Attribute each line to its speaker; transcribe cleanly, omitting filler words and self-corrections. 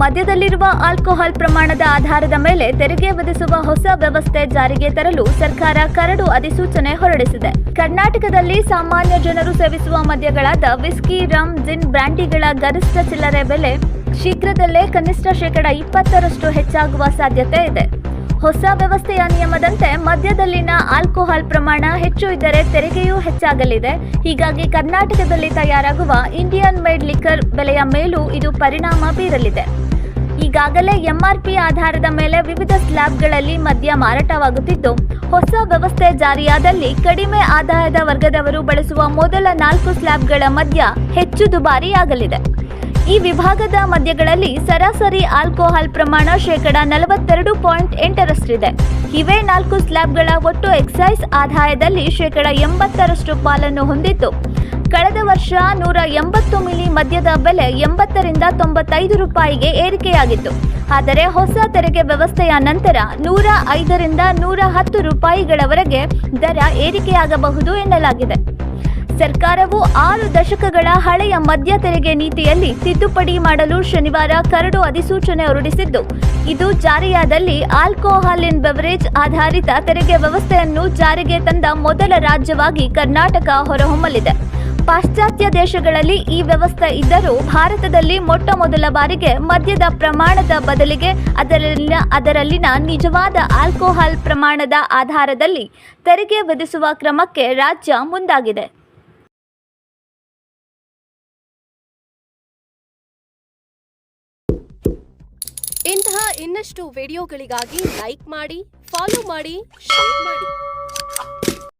Speaker 1: ಮದ್ಯದಲ್ಲಿರುವ alcohol ಪ್ರಮಾಣದ ಆಧಾರದ ಮೇಲೆ ತೆರಿಗೆ ವಿಧಿಸುವ ಹೊಸ ವ್ಯವಸ್ಥೆ ಜಾರಿಗೆ ತರಲು ಸರ್ಕಾರ ಕರಡು ಅಧಿಸೂಚನೆ ಹೊರಡಿಸಿದೆ. ಕರ್ನಾಟಕದಲ್ಲಿ ಸಾಮಾನ್ಯ ಜನರು ಸೇವಿಸುವ ಮದ್ಯಗಳಾದ ವಿಸ್ಕಿ, ರಮ್, ಜಿನ್, ಬ್ರಾಂಡಿಗಳ ಗರಿಷ್ಠ ಚಿಲ್ಲರೆ ಬೆಲೆ ಶೀಘ್ರದಲ್ಲೇ ಕನಿಷ್ಠ 20% ಹೆಚ್ಚಾಗುವ ಸಾಧ್ಯತೆ ಇದೆ. ಹೊಸ ವ್ಯವಸ್ಥೆಯ ನಿಯಮದಂತೆ ಮದ್ಯದಲ್ಲಿನ ಆಲ್ಕೋಹಾಲ್ ಪ್ರಮಾಣ ಹೆಚ್ಚು ಇದ್ದರೆ ತೆರಿಗೆಯೂ ಹೆಚ್ಚಾಗಲಿದೆ. ಹೀಗಾಗಿ ಕರ್ನಾಟಕದಲ್ಲಿ ತಯಾರಾಗುವ ಇಂಡಿಯನ್ ಮೇಡ್ ಲಿಕ್ಕರ್ ಬೆಲೆಯ ಮೇಲೂ ಇದು ಪರಿಣಾಮ ಬೀರಲಿದೆ. ಈಗಾಗಲೇ ಎಂಆರ್ಪಿ ಆಧಾರದ ಮೇಲೆ ವಿವಿಧ ಸ್ಲ್ಯಾಬ್ಗಳಲ್ಲಿ ಮದ್ಯ ಮಾರಾಟವಾಗುತ್ತಿದ್ದು, ಹೊಸ ವ್ಯವಸ್ಥೆ ಜಾರಿಯಾದಲ್ಲಿ ಕಡಿಮೆ ಆದಾಯದ ವರ್ಗದವರು ಬಳಸುವ ಮೊದಲ 4 ಸ್ಲ್ಯಾಬ್ಗಳ ಮದ್ಯ ಹೆಚ್ಚು ದುಬಾರಿಯಾಗಲಿದೆ. ಈ ವಿಭಾಗದ ಮದ್ಯಗಳಲ್ಲಿ ಸರಾಸರಿ ಆಲ್ಕೋಹಾಲ್ ಪ್ರಮಾಣ 42.8ರಷ್ಟಿದೆ. ಇವೇ 4 ಸ್ಲ್ಯಾಬ್ಗಳ ಒಟ್ಟು ಎಕ್ಸೈಸ್ ಆದಾಯದಲ್ಲಿ 80% ಪಾಲನ್ನು ಹೊಂದಿದ್ದು, ಕಳೆದ ವರ್ಷ 180 ಮಿಲಿ ಮದ್ಯದ ಬೆಲೆ 80ರಿಂದ 95 ರೂಪಾಯಿಗೆ ಏರಿಕೆಯಾಗಿತ್ತು. ಆದರೆ ಹೊಸ ತೆರಿಗೆ ವ್ಯವಸ್ಥೆಯ ನಂತರ 105ರಿಂದ 110 ರೂಪಾಯಿಗಳವರೆಗೆ ದರ ಏರಿಕೆಯಾಗಬಹುದು ಎನ್ನಲಾಗಿದೆ. ಸರ್ಕಾರವು 6 ದಶಕಗಳ ಹಳೆಯ ಮದ್ಯ ತೆರಿಗೆ ನೀತಿಯಲ್ಲಿ ತಿದ್ದುಪಡಿ ಮಾಡಲು ಶನಿವಾರ ಕರಡು ಅಧಿಸೂಚನೆ ಹೊರಡಿಸಿದ್ದು, ಇದು ಜಾರಿಯಾದಲ್ಲಿ ಆಲ್ಕೋಹಾಲ್ ಇನ್ ಬೆವರೇಜ್ ಆಧಾರಿತ ತೆರಿಗೆ ವ್ಯವಸ್ಥೆಯನ್ನು ಜಾರಿಗೆ ತಂದ ಮೊದಲ ರಾಜ್ಯವಾಗಿ ಕರ್ನಾಟಕ ಹೊರಹೊಮ್ಮಲಿದೆ. ಪಾಶ್ಚಾತ್ಯ ದೇಶಗಳಲ್ಲಿ ಈ ವ್ಯವಸ್ಥೆ ಇದ್ದರೂ ಭಾರತದಲ್ಲಿ ಮೊಟ್ಟಮೊದಲ ಬಾರಿಗೆ ಮದ್ಯದ ಪ್ರಮಾಣದ ಬದಲಿಗೆ ಅದರಲ್ಲಿನ ನಿಜವಾದ ಆಲ್ಕೋಹಾಲ್ ಪ್ರಮಾಣದ ಆಧಾರದಲ್ಲಿ ತೆರಿಗೆ ವಿಧಿಸುವ ಕ್ರಮಕ್ಕೆ ರಾಜ್ಯ ಮುಂದಾಗಿದೆ.
Speaker 2: ಇಂತಹ ಇನ್ನಷ್ಟು ವಿಡಿಯೋಗಳಿಗಾಗಿ ಲೈಕ್ ಮಾಡಿ, ಫಾಲೋ ಮಾಡಿ, ಶೇರ್ ಮಾಡಿ.